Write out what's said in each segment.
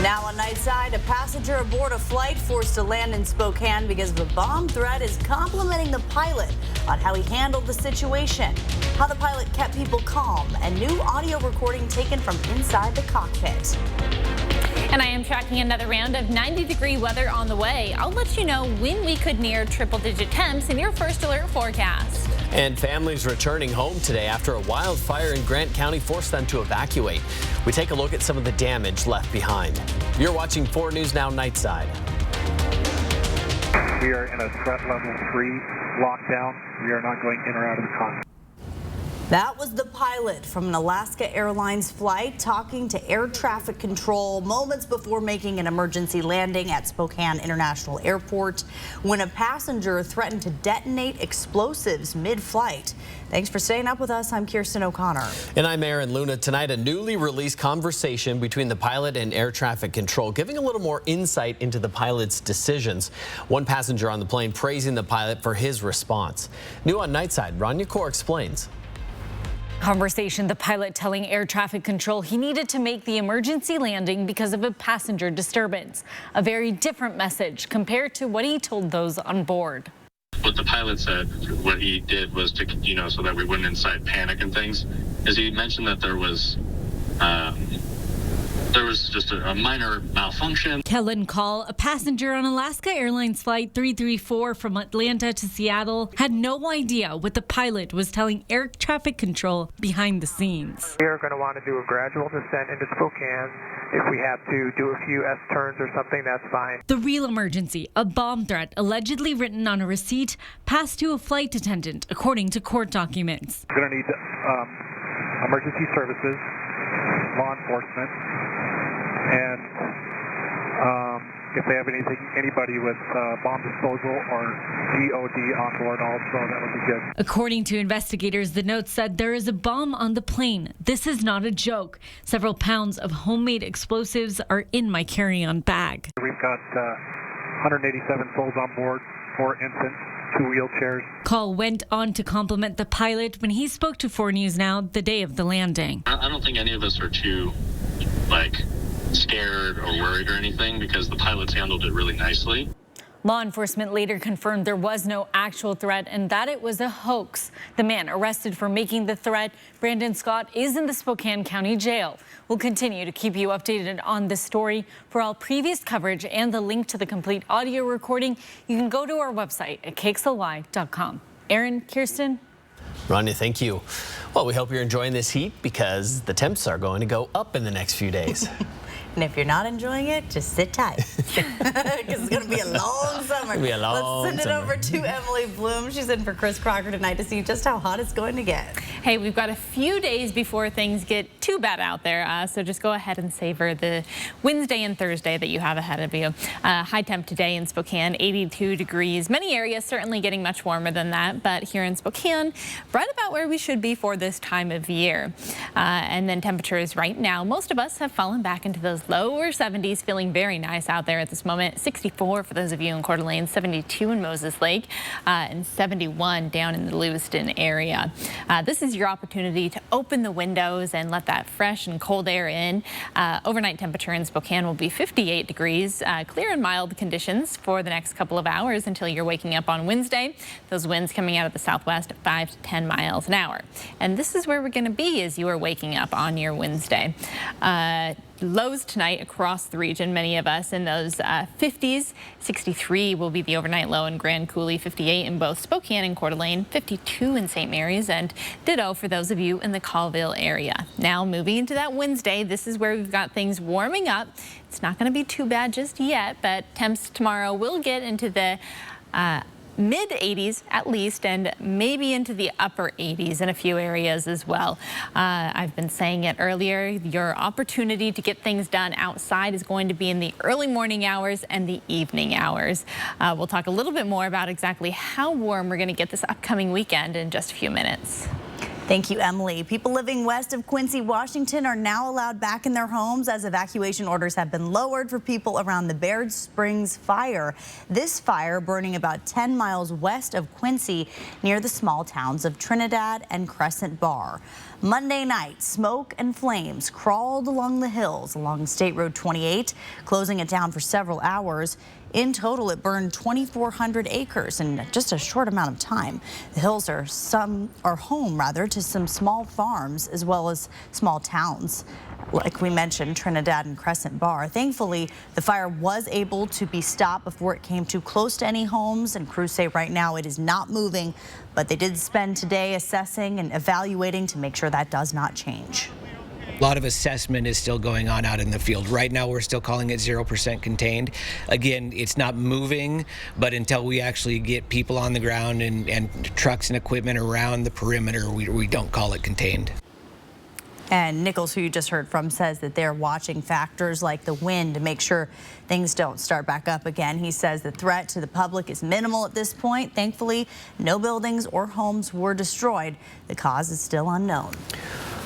Now on Nightside, a passenger aboard a flight forced to land in Spokane because of a bomb threat is complimenting the pilot on how he handled the situation, how the pilot kept people calm, and new audio recording taken from inside the cockpit. And I am tracking another round of 90-degree weather on the way. I'll let you know when we could near triple-digit temps in your first alert forecast. And families returning home today after a wildfire in Grant County forced them to evacuate. We take a look at some of the damage left behind. You're watching 4 News Now Nightside. We are in a threat level 3 lockdown. We are not going in or out of the cockpit. That was the pilot from an Alaska Airlines flight talking to air traffic control moments before making an emergency landing at Spokane International Airport when a passenger threatened to detonate explosives mid-flight. Thanks for staying up with us. I'm Kirsten O'Connor. And I'm Aaron Luna. Tonight, a newly released conversation between the pilot and air traffic control, giving a little more insight into the pilot's decisions. One passenger on the plane praising the pilot for his response. New on Nightside, Rania Kaur explains. Conversation, the pilot telling air traffic control he needed to make the emergency landing because of a passenger disturbance. A very different message compared to what he told those on board. What the pilot said, what he did was to, so that we wouldn't incite panic and things, is he mentioned that there was just a minor malfunction. Kellen Call, a passenger on Alaska Airlines Flight 334 from Atlanta to Seattle, had no idea what the pilot was telling air traffic control behind the scenes. We are going to want to do a gradual descent into Spokane. If we have to do a few S-turns or something, that's fine. The real emergency, a bomb threat allegedly written on a receipt, passed to a flight attendant, according to court documents. We're going to need emergency services, law enforcement, and if they have anybody with bomb disposal or DOD on board also, that would be good. According to investigators, the note said there is a bomb on the plane. This is not a joke. Several pounds of homemade explosives are in my carry-on bag. We've got 187 souls on board, 4 infants, 2 wheelchairs. Call went on to compliment the pilot when he spoke to 4 News Now the day of the landing. I don't think any of us are too, scared or worried or anything because the pilots handled it really nicely. Law enforcement later confirmed there was no actual threat and that it was a hoax. The man arrested for making the threat, Brandon Scott, is in the Spokane County Jail. We'll continue to keep you updated on this story. For all previous coverage and the link to the complete audio recording, you can go to our website at KXLY.com. Aaron, Kirsten. Rania, thank you. Well, we hope you're enjoying this heat because the temps are going to go up in the next few days. And if you're not enjoying it, just sit tight because it's going to be a long summer. It'll be a long Let's send it over to Emily Bloom. She's in for Chris Crocker tonight to see just how hot it's going to get. Hey, we've got a few days before things get too bad out there, so just go ahead and savor the Wednesday and Thursday that you have ahead of you. High temp today in Spokane, 82 degrees. Many areas certainly getting much warmer than that, but here in Spokane, right about where we should be for this time of year. And then temperatures right now, most of us have fallen back into those lower 70s, feeling very nice out there at this moment. 64 for those of you in Coeur d'Alene, 72 in Moses Lake, and 71 down in the Lewiston area. This is your opportunity to open the windows and let that fresh and cold air in. Overnight temperature in Spokane will be 58 degrees, clear and mild conditions for the next couple of hours until you're waking up on Wednesday. Those winds coming out of the southwest at 5 to 10 miles an hour. And this is where we're going to be as you are waking up on your Wednesday. Lows tonight across the region, many of us in those 50s. 63 will be the overnight low in Grand Coulee, 58 in both Spokane and Coeur d'Alene, 52 in St. Mary's, and ditto for those of you in the Colville area. Now moving into that Wednesday, this is where we've got things warming up. It's not going to be too bad just yet, but temps tomorrow will get into the mid 80s at least, and maybe into the upper 80s in a few areas as well. I've been saying it earlier, your opportunity to get things done outside is going to be in the early morning hours and the evening hours. We'll talk a little bit more about exactly how warm we're going to get this upcoming weekend in just a few minutes. Thank you, Emily. People living west of Quincy, Washington are now allowed back in their homes as evacuation orders have been lowered for people around the Baird Springs fire. This fire burning about 10 miles west of Quincy near the small towns of Trinidad and Crescent Bar. Monday night, smoke and flames crawled along the hills along State Road 28, closing it down for several hours. In total, it burned 2,400 acres in just a short amount of time. The hills are home to some small farms as well as small towns. Like we mentioned, Trinidad and Crescent Bar. Thankfully, the fire was able to be stopped before it came too close to any homes, and crews say right now it is not moving, but they did spend today assessing and evaluating to make sure that does not change. A lot of assessment is still going on out in the field. Right now, we're still calling it 0% contained. Again, it's not moving, but until we actually get people on the ground and trucks and equipment around the perimeter, we don't call it contained. And Nichols, who you just heard from, says that they're watching factors like the wind to make sure things don't start back up again. He says the threat to the public is minimal at this point. Thankfully, no buildings or homes were destroyed. The cause is still unknown.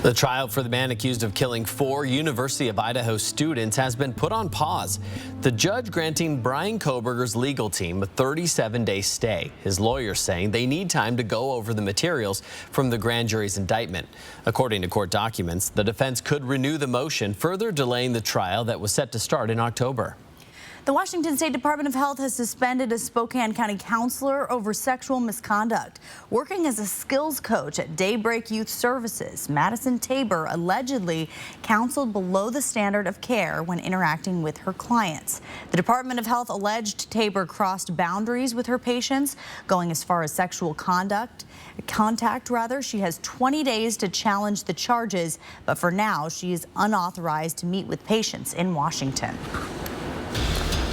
The trial for the man accused of killing 4 University of Idaho students has been put on pause. The judge granting Brian Koberger's legal team a 37-day stay. His lawyers saying they need time to go over the materials from the grand jury's indictment. According to court documents, the defense could renew the motion, further delaying the trial that was set to start in October. The Washington State Department of Health has suspended a Spokane County counselor over sexual misconduct. Working as a skills coach at Daybreak Youth Services, Madison Tabor allegedly counseled below the standard of care when interacting with her clients. The Department of Health alleged Tabor crossed boundaries with her patients, going as far as sexual contact. She has 20 days to challenge the charges, but for now, she is unauthorized to meet with patients in Washington.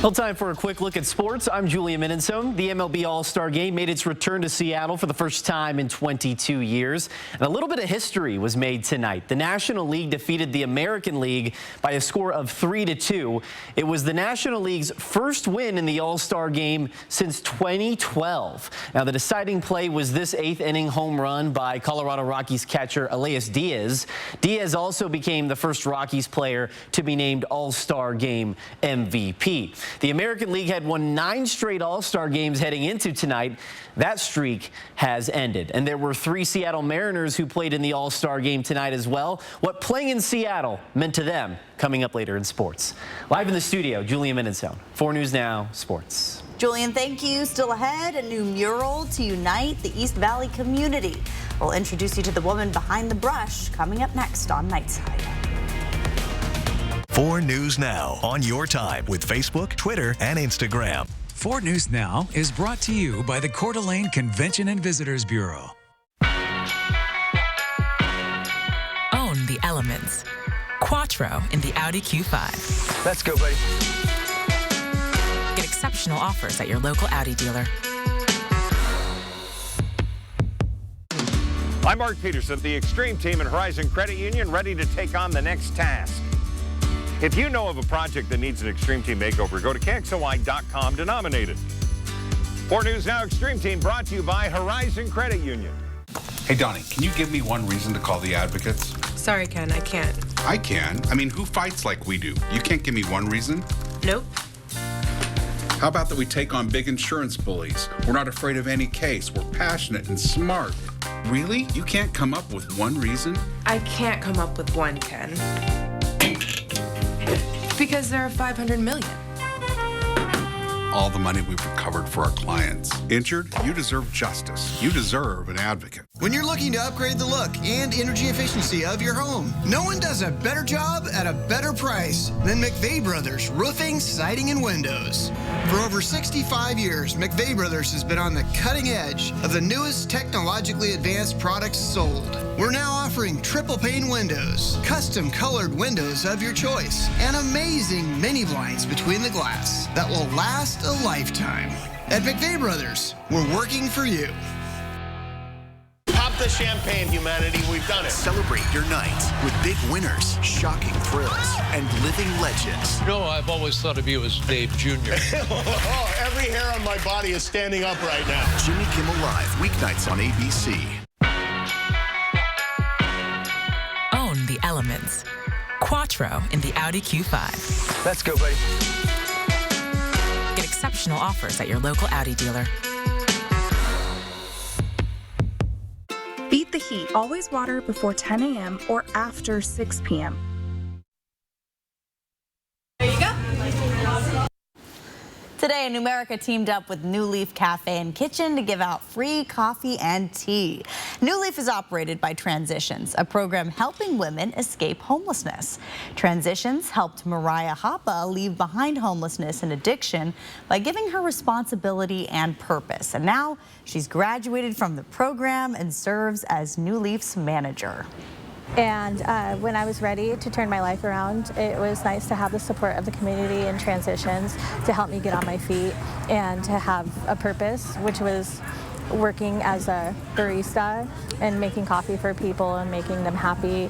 Well, time for a quick look at sports. I'm Julian Minensome. The MLB All-Star Game made its return to Seattle for the first time in 22 years. And a little bit of history was made tonight. The National League defeated the American League by a score of 3-2. It was the National League's first win in the All-Star Game since 2012. Now, the deciding play was this 8th-inning home run by Colorado Rockies catcher Elias Diaz. Diaz also became the first Rockies player to be named All-Star Game MVP. The American League had won 9 straight All-Star games heading into tonight. That streak has ended. And there were 3 Seattle Mariners who played in the All-Star game tonight as well. What playing in Seattle meant to them, coming up later in sports. Live in the studio, Julian Minensome, 4 News Now Sports. Julian, thank you. Still ahead, a new mural to unite the East Valley community. We'll introduce you to the woman behind the brush coming up next on Nightside. 4 News Now on your time with Facebook, Twitter, and Instagram. 4 News Now is brought to you by the Coeur d'Alene Convention and Visitors Bureau. Own the elements. Quattro in the Audi Q5. Let's go, buddy. Get exceptional offers at your local Audi dealer. I'm Mark Peterson, the Extreme Team and Horizon Credit Union, ready to take on the next task. If you know of a project that needs an Extreme Team makeover, go to KXLY.com denominated. 4 News Now Extreme Team brought to you by Horizon Credit Union. Hey, Donnie, can you give me one reason to call the advocates? Sorry, Ken, I can't. I can. I mean, who fights like we do? You can't give me one reason? Nope. How about that we take on big insurance bullies? We're not afraid of any case. We're passionate and smart. Really? You can't come up with one reason? I can't come up with one, Ken. Because there are 500 million. All the money we've recovered for our clients. Injured? You deserve justice. You deserve an advocate. When you're looking to upgrade the look and energy efficiency of your home, no one does a better job at a better price than McVeigh Brothers Roofing, Siding, and Windows. For over 65 years, McVeigh Brothers has been on the cutting edge of the newest technologically advanced products sold. We're now offering triple pane windows, custom colored windows of your choice, and amazing mini blinds between the glass that will last a lifetime. At McVeigh Brothers, we're working for you. Pop the champagne, humanity. We've done it. Celebrate your night with big winners, shocking thrills, and living legends. No, I've always thought of you as Dave Jr. Oh, every hair on my body is standing up right now. Jimmy Kimmel Live, weeknights on ABC. Own the elements. Quattro in the Audi Q5. Let's go, buddy. Get exceptional offers at your local Audi dealer. Beat the heat. Always water before 10 a.m. or after 6 p.m. There you go. Today, Numerica teamed up with New Leaf Cafe and Kitchen to give out free coffee and tea. New Leaf is operated by Transitions, a program helping women escape homelessness. Transitions helped Mariah Hapa leave behind homelessness and addiction by giving her responsibility and purpose. And now she's graduated from the program and serves as New Leaf's manager. And when I was ready to turn my life around, it was nice to have the support of the community and Transitions to help me get on my feet and to have a purpose, which was working as a barista and making coffee for people and making them happy.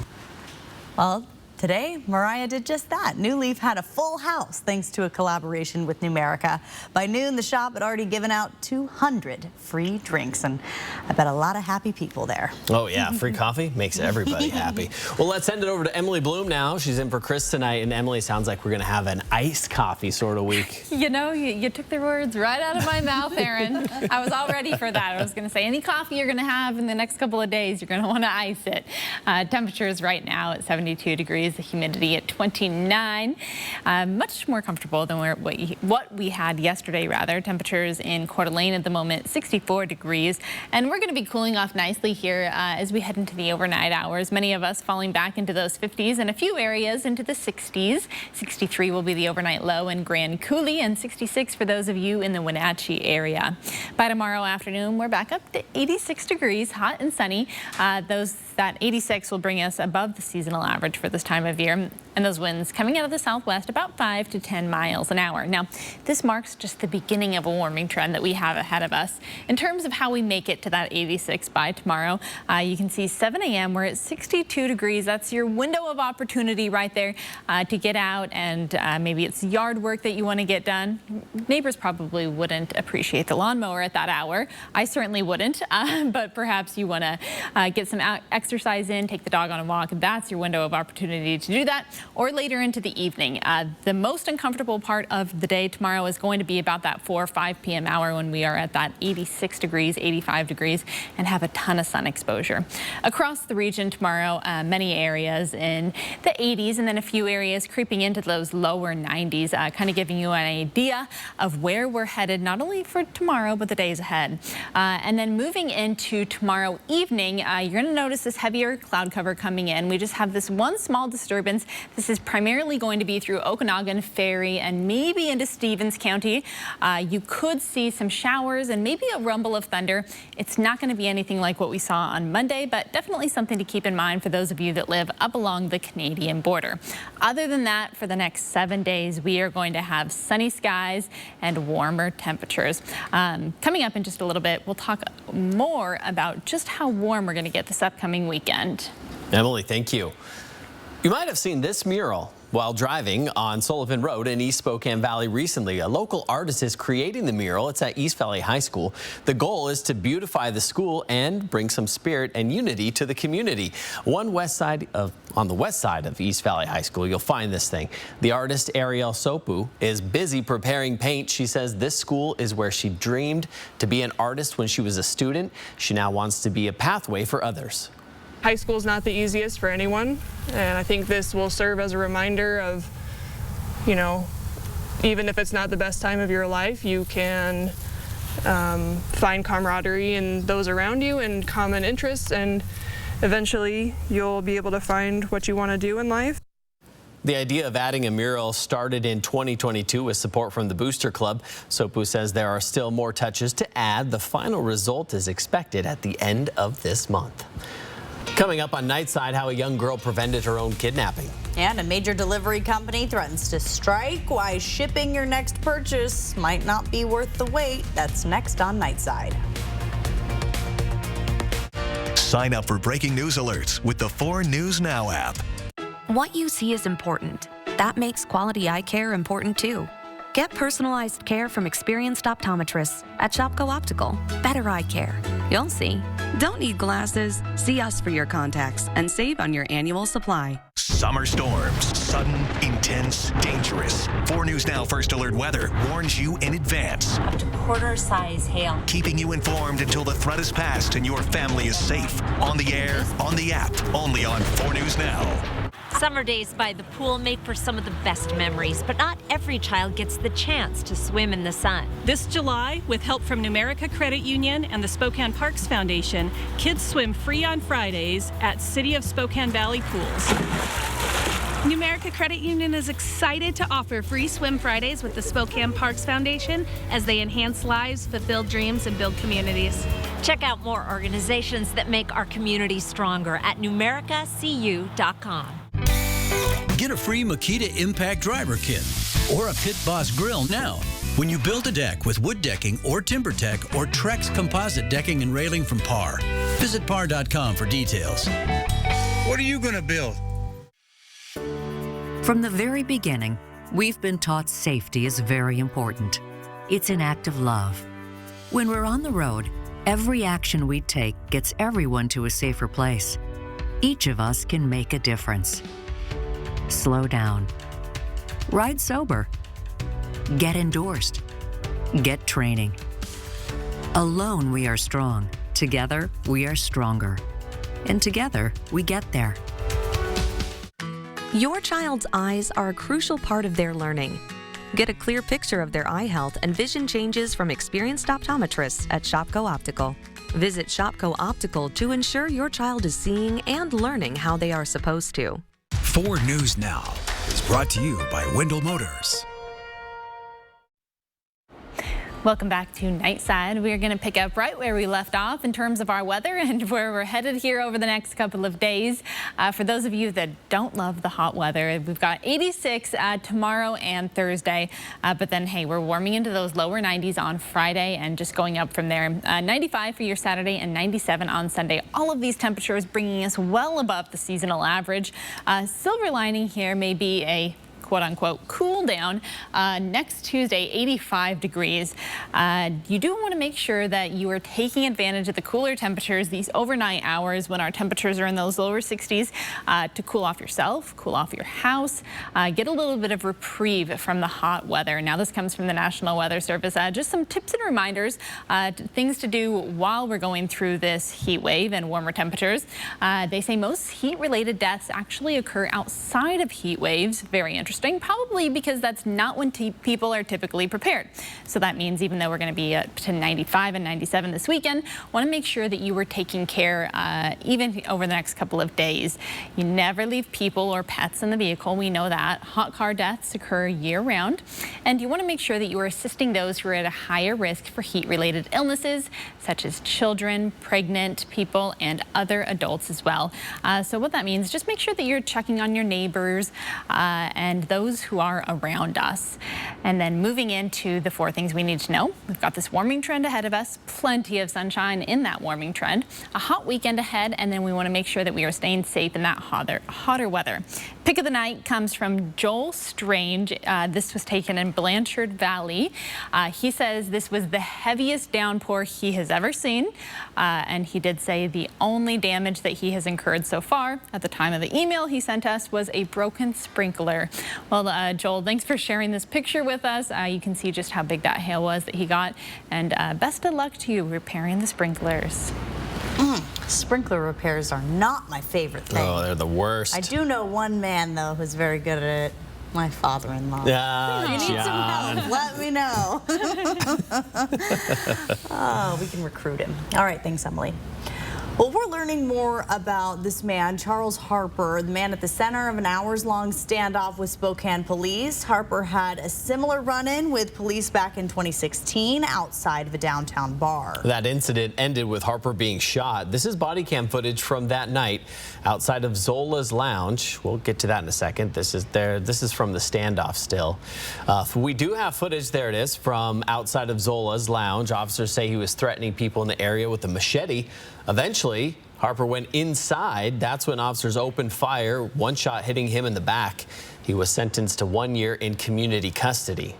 Well, today, Mariah did just that. New Leaf had a full house thanks to a collaboration with Numerica. By noon, the shop had already given out 200 free drinks, and I bet a lot of happy people there. Oh, yeah. Free coffee makes everybody happy. Well, let's send it over to Emily Bloom now. She's in for Chris tonight, and Emily, sounds like we're going to have an iced coffee sort of week. You know, you took the words right out of my mouth, Aaron. I was all ready for that. I was going to say any coffee you're going to have in the next couple of days, you're going to want to ice it. Temperatures right now at 72 degrees. The humidity at 29, much more comfortable than what we had yesterday, rather. Temperatures in Coeur d'Alene at the moment, 64 degrees. And we're going to be cooling off nicely here as we head into the overnight hours. Many of us falling back into those 50s and a few areas into the 60s. 63 will be the overnight low in Grand Coulee and 66 for those of you in the Wenatchee area. By tomorrow afternoon, we're back up to 86 degrees, hot and sunny. That 86 will bring us above the seasonal average for this time of year, and those winds coming out of the southwest about 5 to 10 miles an hour. Now, this marks just the beginning of a warming trend that we have ahead of us. In terms of how we make it to that 86 by tomorrow, you can see 7 a.m. we're at 62 degrees. That's your window of opportunity right there to get out, and maybe it's yard work that you want to get done. Neighbors probably wouldn't appreciate the lawnmower at that hour. I certainly wouldn't, but perhaps you want to get some exercise in, take the dog on a walk. That's your window of opportunity to do that, or later into the evening. The most uncomfortable part of the day tomorrow is going to be about that 4 or 5 p.m. hour when we are at that 86 degrees, 85 degrees, and have a ton of sun exposure. Across the region tomorrow, many areas in the 80s, and then a few areas creeping into those lower 90s, kind of giving you an idea of where we're headed, not only for tomorrow, but the days ahead. And then moving into tomorrow evening, you're going to notice this heavier cloud cover coming in. We just have this one small disturbance. This is primarily going to be through Okanagan, Ferry, and maybe into Stevens County. You could see some showers and maybe a rumble of thunder. It's not going to be anything like what we saw on Monday, but definitely something to keep in mind for those of you that live up along the Canadian border. Other than that, for the next 7 days, we are going to have sunny skies and warmer temperatures. Coming up in just a little bit, we'll talk more about just how warm we're going to get this upcoming weekend. Emily, thank you. You might have seen this mural while driving on Sullivan Road in East Spokane Valley recently. A local artist is creating the mural. It's at East Valley High School. The goal is to beautify the school and bring some spirit and unity to the community. On the west side of East Valley High School, you'll find this thing. The artist Ariel Sopu is busy preparing paint. She says this school is where she dreamed to be an artist when she was a student. She now wants to be a pathway for others. High school is not the easiest for anyone, and I think this will serve as a reminder of, you know, even if it's not the best time of your life, you can find camaraderie in those around you and common interests, and eventually you'll be able to find what you want to do in life. The idea of adding a mural started in 2022 with support from the Booster Club. Sopu says there are still more touches to add. The final result is expected at the end of this month. Coming up on Nightside, how a young girl prevented her own kidnapping. And a major delivery company threatens to strike. Why shipping your next purchase might not be worth the wait. That's next on Nightside. Sign up for breaking news alerts with the 4 News Now app. What you see is important. That makes quality eye care important too. Get personalized care from experienced optometrists at Shopko Optical. Better eye care. You'll see. Don't need glasses? See us for your contacts and save on your annual supply. Summer storms. Sudden, intense, dangerous. 4 News Now First Alert Weather warns you in advance. Up to quarter-size hail. Keeping you informed until the threat is past and your family is safe. On the air, on the app, only on 4 News Now. Summer days by the pool make for some of the best memories, but not every child gets the chance to swim in the sun. This July, with help from Numerica Credit Union and the Spokane Parks Foundation, kids swim free on Fridays at City of Spokane Valley pools. Numerica Credit Union is excited to offer free swim Fridays with the Spokane Parks Foundation as they enhance lives, fulfill dreams, and build communities. Check out more organizations that make our community stronger at numericacu.com. Get a free Makita Impact Driver Kit or a Pit Boss grill now when you build a deck with wood decking or TimberTech or Trex composite decking and railing from Par. Visit par.com for details. What are you going to build? From the very beginning, we've been taught safety is very important. It's an act of love. When we're on the road, every action we take gets everyone to a safer place. Each of us can make a difference. Slow down. Ride sober. Get endorsed. Get training. Alone we are strong. Together we are stronger. And together we get there. Your child's eyes are a crucial part of their learning. Get a clear picture of their eye health and vision changes from experienced optometrists at Shopko Optical. Visit Shopko Optical to ensure your child is seeing and learning how they are supposed to. 4 News Now is brought to you by Wendell Motors. Welcome back to Nightside. We are going to pick up right where we left off in terms of our weather and where we're headed here over the next couple of days. For those of you that don't love the hot weather, we've got 86 tomorrow and Thursday. But then, hey, we're warming into those lower 90s on Friday and just going up from there. 95 for your Saturday and 97 on Sunday. All of these temperatures bringing us well above the seasonal average. Silver lining here may be a quote-unquote cool down next Tuesday, 85 degrees. You do want to make sure that you are taking advantage of the cooler temperatures these overnight hours when our temperatures are in those lower 60s to cool off yourself, cool off your house, get a little bit of reprieve from the hot weather. Now this comes from the National Weather Service. Just some tips and reminders, things to do while we're going through this heat wave and warmer temperatures. They say most heat-related deaths actually occur outside of heat waves. Very interesting. Probably because that's not when people are typically prepared. So that means even though we're going to be up to 95 and 97 this weekend, want to make sure that you are taking care even over the next couple of days. You never leave people or pets in the vehicle. We know that. Hot car deaths occur year-round. And you want to make sure that you are assisting those who are at a higher risk for heat-related illnesses, such as children, pregnant people, and other adults as well. So what that means, just make sure that you're checking on your neighbors and those who are around us. And then moving into the 4 things we need to know. We've got this warming trend ahead of us, plenty of sunshine in that warming trend, a hot weekend ahead, and then we want to make sure that we are staying safe in that hotter weather. Pick of the night comes from Joel Strange. This was taken in Blanchard Valley. He says this was the heaviest downpour he has ever seen, and he did say the only damage that he has incurred so far at the time of the email he sent us was a broken sprinkler. Well, Joel, thanks for sharing this picture with us. You can see just how big that hail was that he got, and best of luck to you repairing the sprinklers. Sprinkler repairs are not my favorite thing. Oh, they're the worst. I do know one man, though, who's very good at it. My father-in-law. Yeah, you need some help, let me know. Oh, we can recruit him. All right, thanks, Emily. Well, we're learning more about this man, Charles Harper, the man at the center of an hours-long standoff with Spokane police. Harper had a similar run-in with police back in 2016 outside of a downtown bar. That incident ended with Harper being shot. This is body cam footage from that night outside of Zola's Lounge. We'll get to that in a second. This is from the standoff still. We do have footage, there it is, from outside of Zola's Lounge. Officers say he was threatening people in the area with a machete. Eventually, Harper went inside. That's when officers opened fire, one shot hitting him in the back. He was sentenced to 1 year in community custody.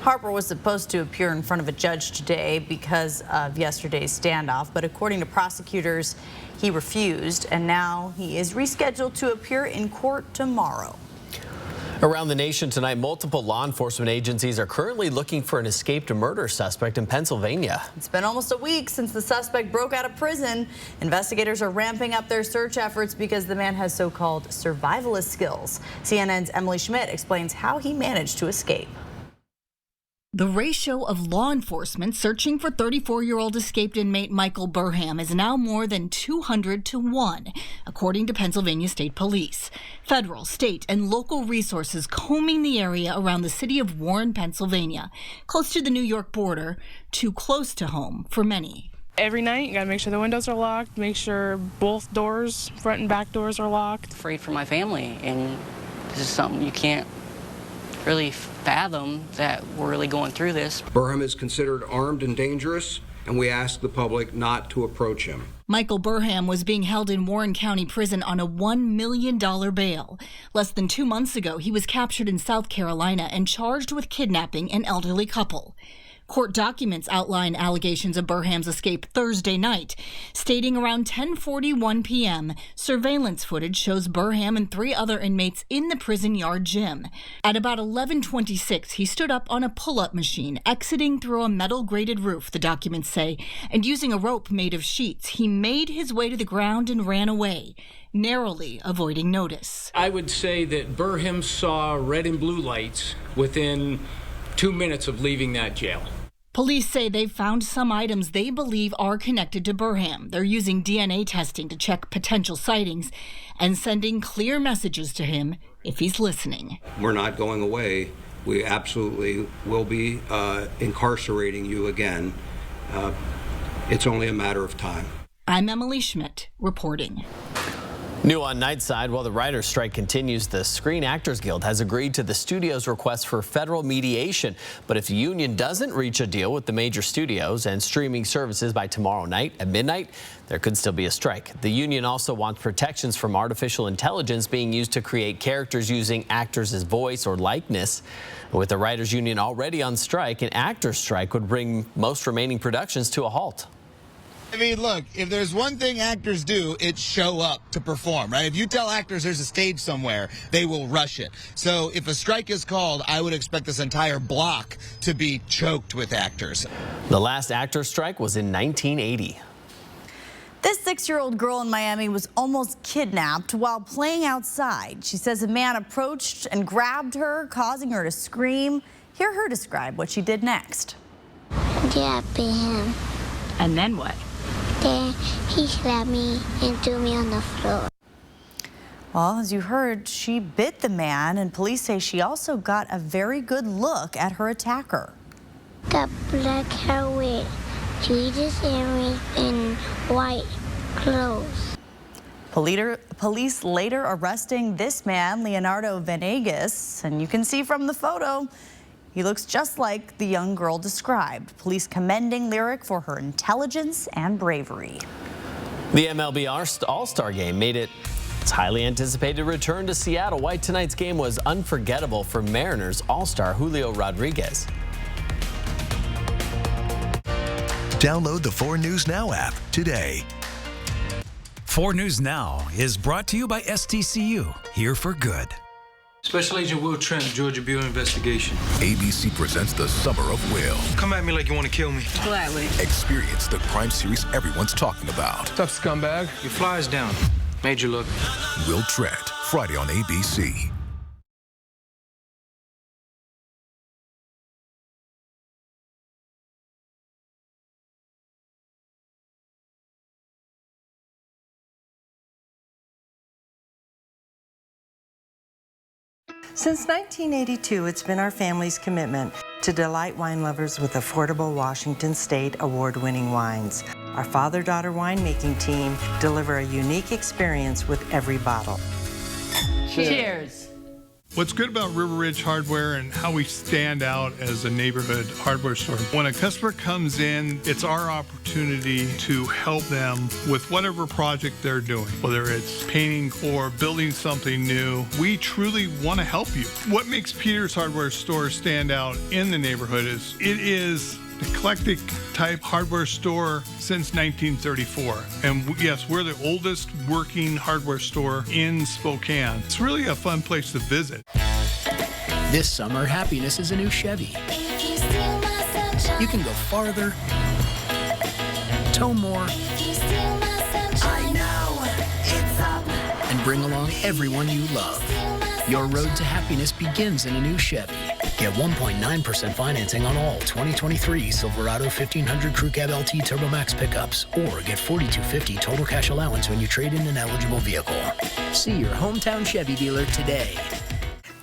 Harper was supposed to appear in front of a judge today because of yesterday's standoff, but according to prosecutors, he refused, and now he is rescheduled to appear in court tomorrow. Around the nation tonight, multiple law enforcement agencies are currently looking for an escaped murder suspect in Pennsylvania. It's been almost a week since the suspect broke out of prison. Investigators are ramping up their search efforts because the man has so-called survivalist skills. CNN's Emily Schmidt explains how he managed to escape. The ratio of law enforcement searching for 34-year-old escaped inmate Michael Burham is now more than 200 to 1, according to Pennsylvania State Police. Federal, state, and local resources combing the area around the city of Warren, Pennsylvania, close to the New York border, too close to home for many. Every night, you gotta make sure the windows are locked, make sure both doors, front and back doors, are locked. Afraid for my family, and this is something you can't really fathom, that we're really going through this. Burham is considered armed and dangerous, and we ask the public not to approach him. Michael Burham was being held in Warren County Prison on a $1 million bail. Less than 2 months ago, he was captured in South Carolina and charged with kidnapping an elderly couple. Court documents outline allegations of Burham's escape Thursday night, stating around 10:41 p.m., surveillance footage shows Burham and 3 other inmates in the prison yard gym. At about 11:26, he stood up on a pull-up machine, exiting through a metal-grated roof, the documents say, and using a rope made of sheets, he made his way to the ground and ran away, narrowly avoiding notice. I would say that Burham saw red and blue lights within 2 minutes of leaving that jail. Police say they've found some items they believe are connected to Burham. They're using DNA testing to check potential sightings and sending clear messages to him if he's listening. We're not going away. We absolutely will be incarcerating you again. It's only a matter of time. I'm Emily Schmidt, reporting. New on Nightside, while the writers' strike continues, the Screen Actors Guild has agreed to the studio's request for federal mediation. But if the union doesn't reach a deal with the major studios and streaming services by tomorrow night at midnight, there could still be a strike. The union also wants protections from artificial intelligence being used to create characters using actors' voice or likeness. With the writers' union already on strike, an actors' strike would bring most remaining productions to a halt. I mean, look, if there's one thing actors do, it's show up to perform, right? If you tell actors there's a stage somewhere, they will rush it. So if a strike is called, I would expect this entire block to be choked with actors. The last actors' strike was in 1980. This 6-year-old girl in Miami was almost kidnapped while playing outside. She says a man approached and grabbed her, causing her to scream. Hear her describe what she did next. Grabbing him. And then what? Then he slapped me and threw me on the floor. Well, as you heard, she bit the man, and police say she also got a very good look at her attacker. Got black hair with Jesus earrings and white clothes. Police later arresting this man, Leonardo Venegas, and you can see from the photo, he looks just like the young girl described. Police commending Lyric for her intelligence and bravery. The MLB All-Star Game made its highly anticipated return to Seattle. Why tonight's game was unforgettable for Mariners All-Star Julio Rodriguez. Download the 4 News Now app today. 4 News Now is brought to you by STCU, here for good. Special Agent Will Trent, Georgia Bureau Investigation. ABC presents the Summer of Will. Come at me like you want to kill me. Gladly. Experience the crime series everyone's talking about. Tough scumbag. Your fly's down. Major look. Will Trent, Friday on ABC. Since 1982, it's been our family's commitment to delight wine lovers with affordable Washington State award-winning wines. Our father-daughter winemaking team deliver a unique experience with every bottle. Cheers. What's good about River Ridge Hardware and how we stand out as a neighborhood hardware store, when a customer comes in, it's our opportunity to help them with whatever project they're doing, whether it's painting or building something new. We truly want to help you. What makes Peter's Hardware Store stand out in the neighborhood is it is eclectic type hardware store since 1934. And yes, we're the oldest working hardware store in Spokane. It's really a fun place to visit. This summer, happiness is a new Chevy. You can go farther, tow more, and bring along everyone you love. Your road to happiness begins in a new Chevy. Get 1.9% financing on all 2023 Silverado 1500 Crew Cab LT Turbo Max pickups, or get $4,250 total cash allowance when you trade in an eligible vehicle. See your hometown Chevy dealer today.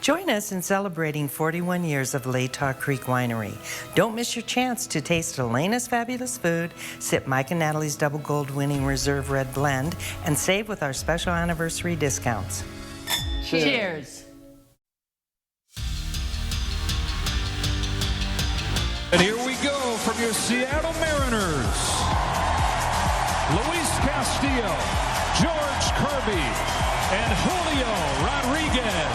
Join us in celebrating 41 years of Latah Creek Winery. Don't miss your chance to taste Elena's fabulous food, sip Mike and Natalie's Double Gold winning Reserve Red Blend, and save with our special anniversary discounts. Cheers. And here we go from your Seattle Mariners. Luis Castillo, George Kirby, and Julio Rodriguez.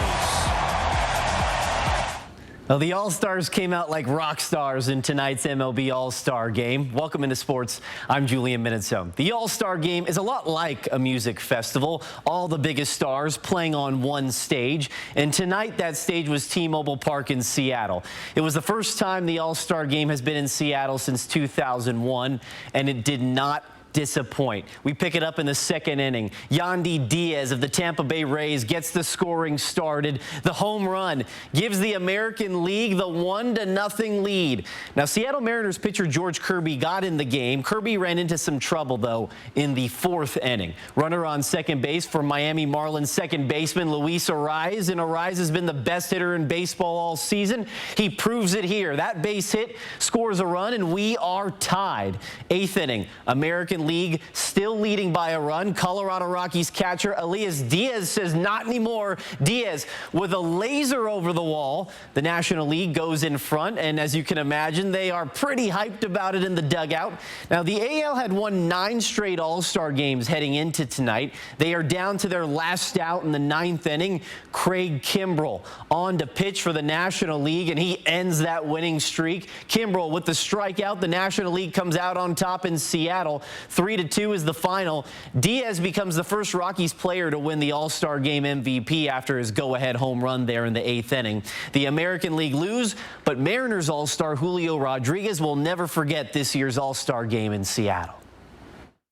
Well, the All-Stars came out like rock stars in tonight's MLB All-Star Game. Welcome into sports. I'm Julian Minutso. The All-Star Game is a lot like a music festival. All the biggest stars playing on one stage. And tonight, that stage was T-Mobile Park in Seattle. It was the first time the All-Star Game has been in Seattle since 2001, and it did not disappoint. We pick it up in the second inning. Yandy Diaz of the Tampa Bay Rays gets the scoring started. The home run gives the American League the 1-0 lead. Now, Seattle Mariners pitcher George Kirby got in the game. Kirby ran into some trouble, though, in the fourth inning. Runner on second base for Miami Marlins second baseman Luis Arraez, and Arraez has been the best hitter in baseball all season. He proves it here. That base hit scores a run, and we are tied. Eighth inning, American League still leading by a run. Colorado Rockies catcher Elias Diaz says not anymore. Diaz with a laser over the wall. The National League goes in front, and as you can imagine, they are pretty hyped about it in the dugout. Now, the AL had won 9 straight All-Star games heading into tonight. They are down to their last out in the 9th inning. Craig Kimbrell on to pitch for the National League, and he ends that winning streak. Kimbrell with the strikeout. The National League comes out on top in Seattle. 3-2 is the final. Diaz becomes the first Rockies player to win the All-Star Game MVP after his go-ahead home run there in the 8th inning. The American League lose, but Mariners All-Star Julio Rodriguez will never forget this year's All-Star Game in Seattle.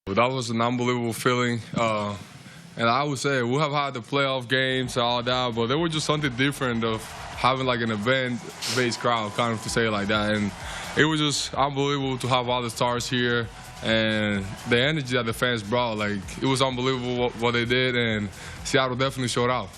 That was an unbelievable feeling. And I would say we have had the playoff games and all that, but there was just something different of having like an event-based crowd, kind of to say it like that. And it was just unbelievable to have all the stars here. And the energy that the fans brought, like, it was unbelievable what they did, and Seattle definitely showed out.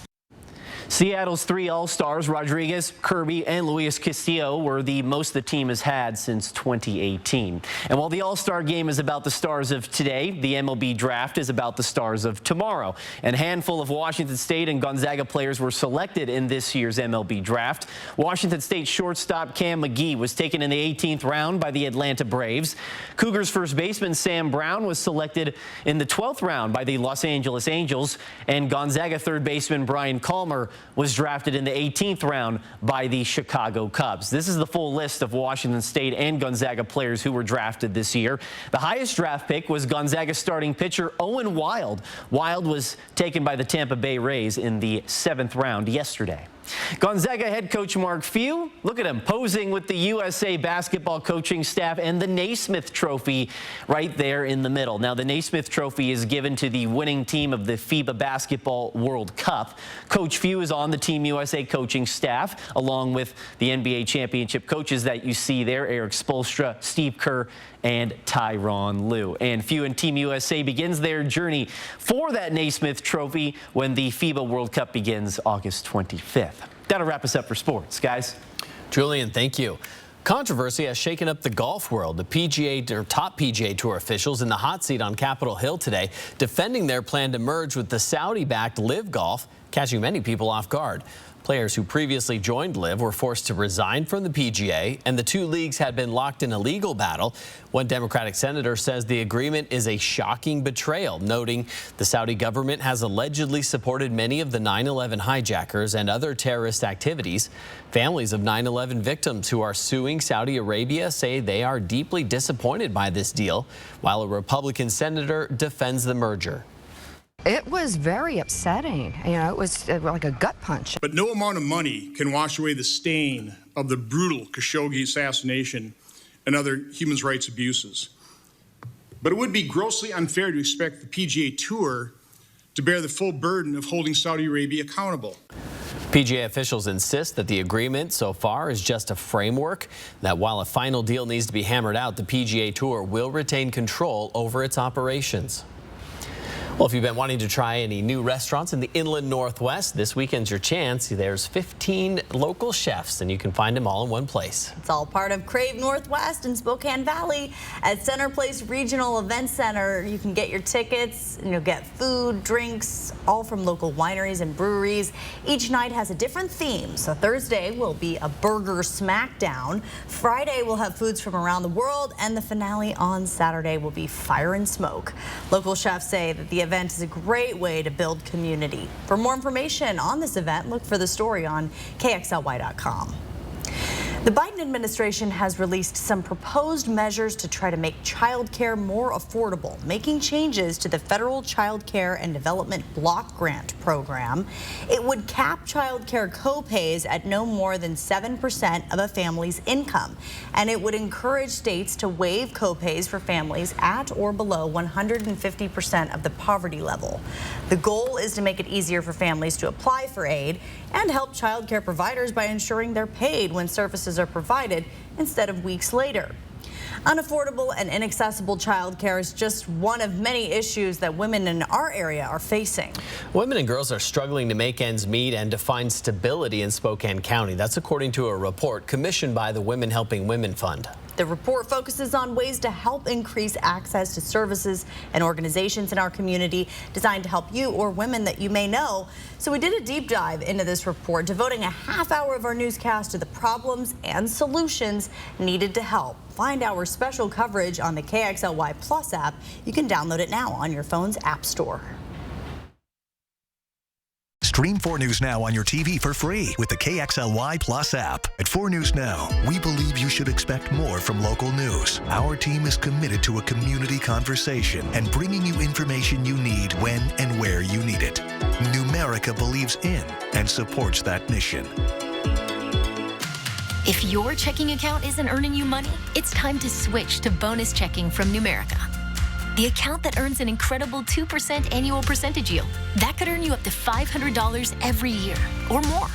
Seattle's 3 All-Stars, Rodriguez, Kirby, and Luis Castillo, were the most the team has had since 2018. And while the All-Star Game is about the stars of today, the MLB Draft is about the stars of tomorrow. And a handful of Washington State and Gonzaga players were selected in this year's MLB Draft. Washington State shortstop Cam McGee was taken in the 18th round by the Atlanta Braves. Cougars first baseman Sam Brown was selected in the 12th round by the Los Angeles Angels. And Gonzaga third baseman Brian Calmer was drafted in the 18th round by the Chicago Cubs. This is the full list of Washington State and Gonzaga players who were drafted this year. The highest draft pick was Gonzaga starting pitcher Owen Wild. Wild was taken by the Tampa Bay Rays in the 7th round yesterday. Gonzaga head coach Mark Few, look at him posing with the USA basketball coaching staff and the Naismith Trophy right there in the middle. Now, the Naismith Trophy is given to the winning team of the FIBA Basketball World Cup. Coach Few is on the Team USA coaching staff, along with the NBA championship coaches that you see there, Eric Spoelstra, Steve Kerr, and Tyronn Lue. And Few and Team USA begins their journey for that Naismith Trophy when the FIBA World Cup begins August 25th. That'll wrap us up for sports, guys. Julian, thank you. Controversy has shaken up the golf world. The top PGA Tour officials in the hot seat on Capitol Hill today, defending their plan to merge with the Saudi-backed Live Golf, catching many people off guard. Players who previously joined LIV were forced to resign from the PGA, and the two leagues had been locked in a legal battle. One Democratic senator says the agreement is a shocking betrayal, noting the Saudi government has allegedly supported many of the 9/11 hijackers and other terrorist activities. Families of 9/11 victims who are suing Saudi Arabia say they are deeply disappointed by this deal, while a Republican senator defends the merger. It was very upsetting. You know, it was like a gut punch. But no amount of money can wash away the stain of the brutal Khashoggi assassination and other human rights abuses. But it would be grossly unfair to expect the PGA Tour to bear the full burden of holding Saudi Arabia accountable. PGA officials insist that the agreement so far is just a framework, that while a final deal needs to be hammered out, the PGA Tour will retain control over its operations. Well, if you've been wanting to try any new restaurants in the Inland Northwest, this weekend's your chance. There's 15 local chefs, and you can find them all in one place. It's all part of Crave Northwest in Spokane Valley at Center Place Regional Event Center. You can get your tickets, and you'll get food, drinks, all from local wineries and breweries. Each night has a different theme. So Thursday will be a burger smackdown. Friday we'll have foods from around the world, and the finale on Saturday will be fire and smoke. Local chefs say that the event is a great way to build community. For more information on this event, look for the story on KXLY.com. The Biden administration has released some proposed measures to try to make childcare more affordable, making changes to the federal Child Care and Development Block Grant program. It would cap childcare co-pays at no more than 7% of a family's income, and it would encourage states to waive co-pays for families at or below 150% of the poverty level. The goal is to make it easier for families to apply for aid and help child care providers by ensuring they're paid when services are provided instead of weeks later. Unaffordable and inaccessible child care is just one of many issues that women in our area are facing. Women and girls are struggling to make ends meet and to find stability in Spokane County. That's according to a report commissioned by the Women Helping Women Fund. The report focuses on ways to help increase access to services and organizations in our community designed to help you or women that you may know. So we did a deep dive into this report, devoting a half hour of our newscast to the problems and solutions needed to help. Find our special coverage on the KXLY Plus app. You can download it now on your phone's app store. Stream 4 News Now on your TV for free with the KXLY Plus app. At 4 News Now, we believe you should expect more from local news. Our team is committed to a community conversation and bringing you information you need when and where you need it. Numerica believes in and supports that mission. If your checking account isn't earning you money, it's time to switch to bonus checking from Numerica. The account that earns an incredible 2% annual percentage yield. That could earn you up to $500 every year or more.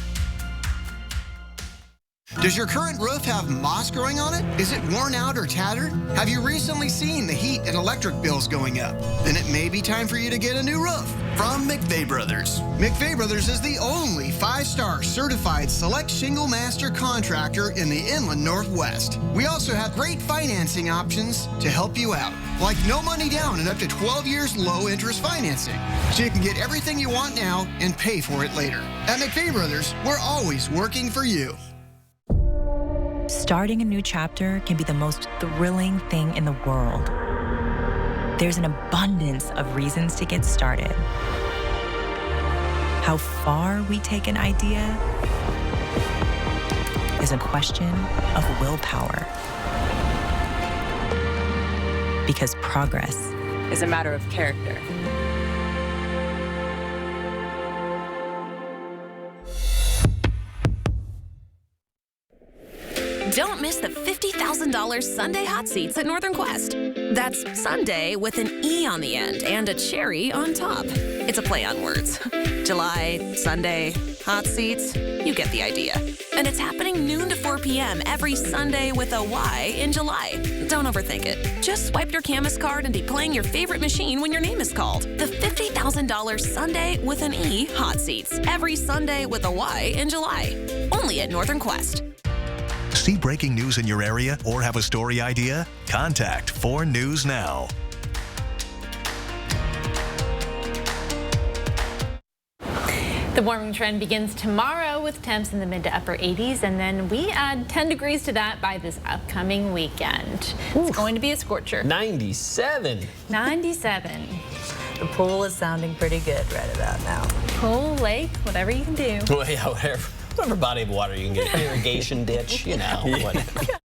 Does your current roof have moss growing on it? Is it worn out or tattered? Have you recently seen the heat and electric bills going up? Then it may be time for you to get a new roof from McVeigh Brothers. McVeigh Brothers is the only 5-star certified select shingle master contractor in the Inland Northwest. We also have great financing options to help you out, like no money down and up to 12 years low interest financing. So you can get everything you want now and pay for it later. At McVeigh Brothers, we're always working for you. Starting a new chapter can be the most thrilling thing in the world. There's an abundance of reasons to get started. How far we take an idea is a question of willpower. Because progress is a matter of character. Don't miss the $50,000 Sunday hot seats at Northern Quest. That's Sunday with an E on the end and a cherry on top. It's a play on words. July, Sunday, hot seats, you get the idea. And it's happening noon to 4 p.m. every Sunday with a Y in July. Don't overthink it. Just swipe your Camus card and be playing your favorite machine when your name is called. The $50,000 Sunday with an E hot seats every Sunday with a Y in July. Only at Northern Quest. See breaking news in your area or have a story idea? Contact 4 News Now. The warming trend begins tomorrow with with temps in the mid to upper 80s, and then we add 10 degrees to that by this upcoming weekend. It's going to be a scorcher. 97. 97. The pool is sounding pretty good right about now. Pool, lake, whatever you can do. Well, yeah, whatever body of water you can get. Irrigation ditch, you know, whatever.